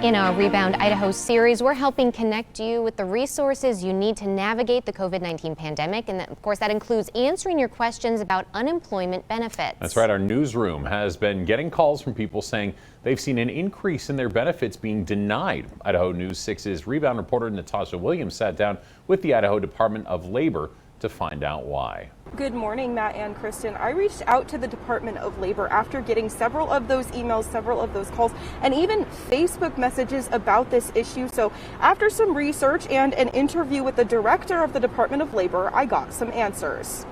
In our Rebound Idaho series, we're helping connect you with the resources you need to navigate the COVID-19 pandemic. And of course, that includes answering your questions about unemployment benefits. That's right. Our newsroom has been getting calls from people saying they've seen an increase in their benefits being denied. Idaho News 6's Rebound reporter Natasha Williams sat down with the Idaho Department of Labor to find out why. Good morning, Matt and Kristen. I reached out to the Department of Labor after getting several of those emails, several of those calls, and even Facebook messages about this issue. So after some research and an interview with the director of the Department of Labor, I got some answers.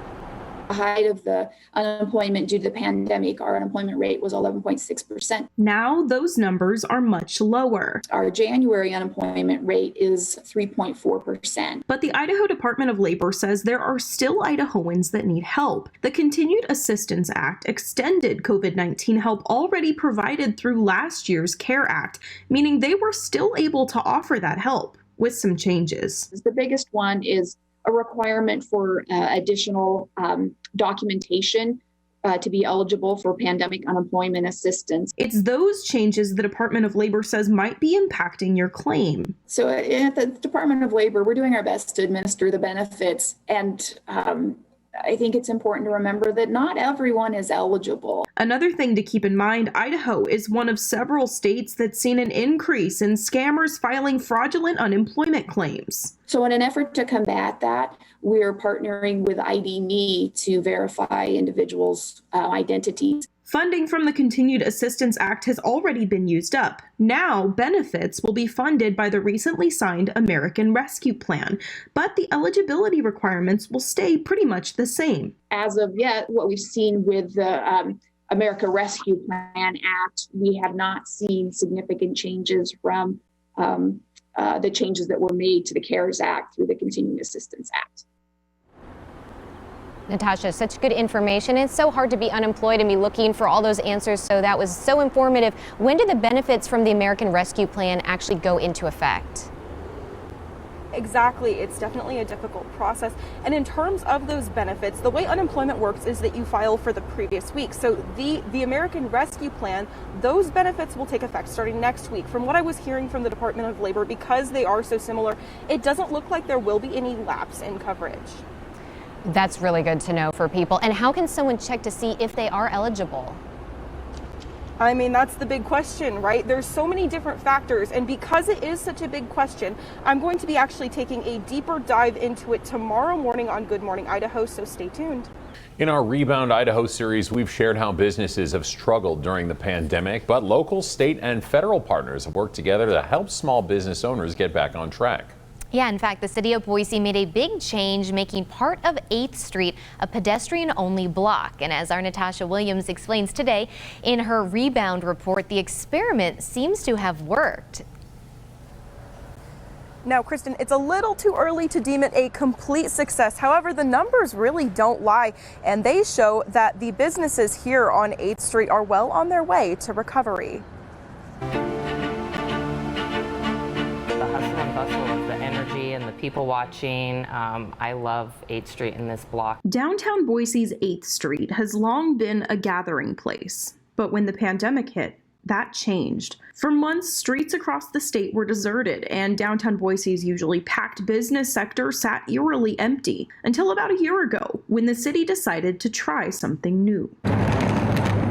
The height of the unemployment due to the pandemic, our unemployment rate was 11.6%. Now those numbers are much lower. Our January unemployment rate is 3.4%. But the Idaho Department of Labor says there are still Idahoans that need help. The Continued Assistance Act extended COVID-19 help already provided through last year's CARE Act, meaning they were still able to offer that help with some changes. The biggest one is a requirement for additional documentation to be eligible for pandemic unemployment assistance. It's those changes the Department of Labor says might be impacting your claim. So at the Department of Labor, we're doing our best to administer the benefits, and I think it's important to remember that not everyone is eligible. Another thing to keep in mind, Idaho is one of several states that's seen an increase in scammers filing fraudulent unemployment claims. So in an effort to combat that, we're partnering with ID.me to verify individuals' identities. Funding from the Continued Assistance Act has already been used up. Now, benefits will be funded by the recently signed American Rescue Plan, but the eligibility requirements will stay pretty much the same. As of yet, what we've seen with the America Rescue Plan Act, we have not seen significant changes from the changes that were made to the CARES Act through the Continuing Assistance Act. Natasha, such good information. It's so hard to be unemployed and be looking for all those answers, so that was so informative. When do the benefits from the American Rescue Plan actually go into effect? Exactly. It's definitely a difficult process. And in terms of those benefits, the way unemployment works is that you file for the previous week. So the American Rescue Plan, those benefits will take effect starting next week. From what I was hearing from the Department of Labor, because they are so similar, it doesn't look like there will be any lapse in coverage. That's really good to know for people. And how can someone check to see if they are eligible? I mean, that's the big question, right? There's so many different factors, and because it is such a big question, I'm going to be actually taking a deeper dive into it tomorrow morning on Good Morning Idaho, so stay tuned. In our Rebound Idaho series, we've shared how businesses have struggled during the pandemic, but local, state, and federal partners have worked together to help small business owners get back on track. Yeah, in fact, the city of Boise made a big change, making part of 8th Street a pedestrian-only block. And as our Natasha Williams explains today in her Rebound report, the experiment seems to have worked. Now, Kristen, it's a little too early to deem it a complete success. However, the numbers really don't lie, and they show that the businesses here on 8th Street are well on their way to recovery. And the people watching. I love 8th Street in this block. Downtown Boise's 8th Street has long been a gathering place, but when the pandemic hit, that changed. For months, streets across the state were deserted, and downtown Boise's usually packed business sector sat eerily empty until about a year ago, when the city decided to try something new.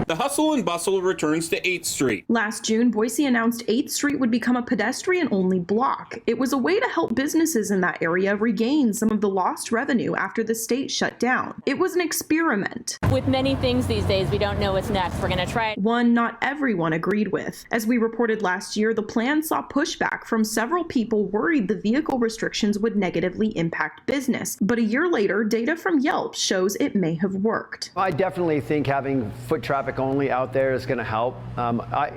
The hustle and bustle returns to 8th Street. Last June, Boise announced 8th Street would become a pedestrian-only block. It was a way to help businesses in that area regain some of the lost revenue after the state shut down. It was an experiment. With many things these days, we don't know what's next. We're going to try it. One not everyone agreed with. As we reported last year, the plan saw pushback from several people worried the vehicle restrictions would negatively impact business. But a year later, data from Yelp shows it may have worked. I definitely think having foot traffic only out there is going to help.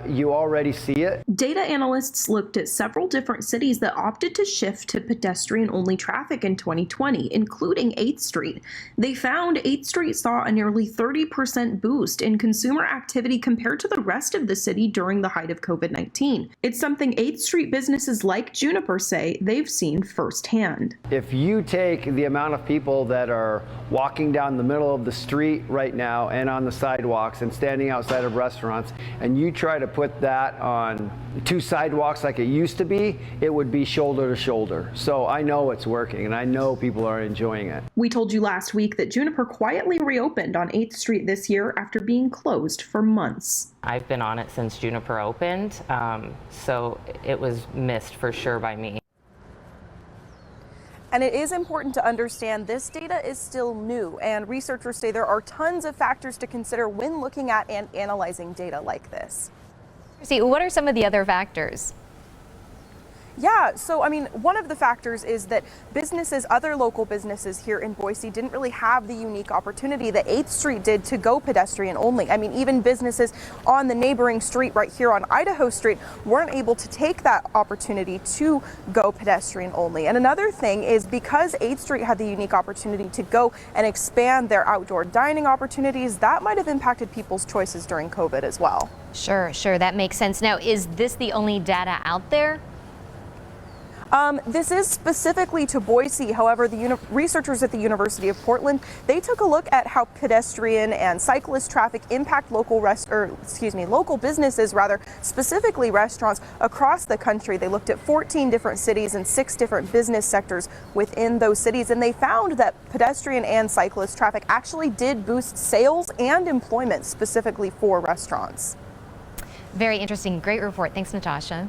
You already see it. Data analysts looked at several different cities that opted to shift to pedestrian-only traffic in 2020, including 8th Street. They found 8th Street saw a nearly 30% boost in consumer activity compared to the rest of the city during the height of COVID-19. It's something 8th Street businesses like Juniper say they've seen firsthand. If you take the amount of people that are walking down the middle of the street right now and on the sidewalks and standing standing outside of restaurants, and you try to put that on 2 sidewalks like it used to be, it would be shoulder to shoulder. So I know it's working, and I know people are enjoying it. We told you last week that Juniper quietly reopened on 8th Street this year after being closed for months. I've been on it since Juniper opened, so it was missed for sure by me. And it is important to understand this data is still new, and researchers say there are tons of factors to consider when looking at and analyzing data like this. See, what are some of the other factors? Yeah, so I mean, one of the factors is that businesses, other local businesses here in Boise, didn't really have the unique opportunity that 8th Street did to go pedestrian only. I mean, even businesses on the neighboring street right here on Idaho Street weren't able to take that opportunity to go pedestrian only. And another thing is because 8th Street had the unique opportunity to go and expand their outdoor dining opportunities, that might have impacted people's choices during COVID as well. Sure, that makes sense. Now, is this the only data out there? This is specifically to Boise. However, the researchers at the University of Portland, they took a look at how pedestrian and cyclist traffic impact local businesses, specifically restaurants across the country. They looked at 14 different cities and 6 different business sectors within those cities, and they found that pedestrian and cyclist traffic actually did boost sales and employment specifically for restaurants. Very interesting. Great report. Thanks, Natasha.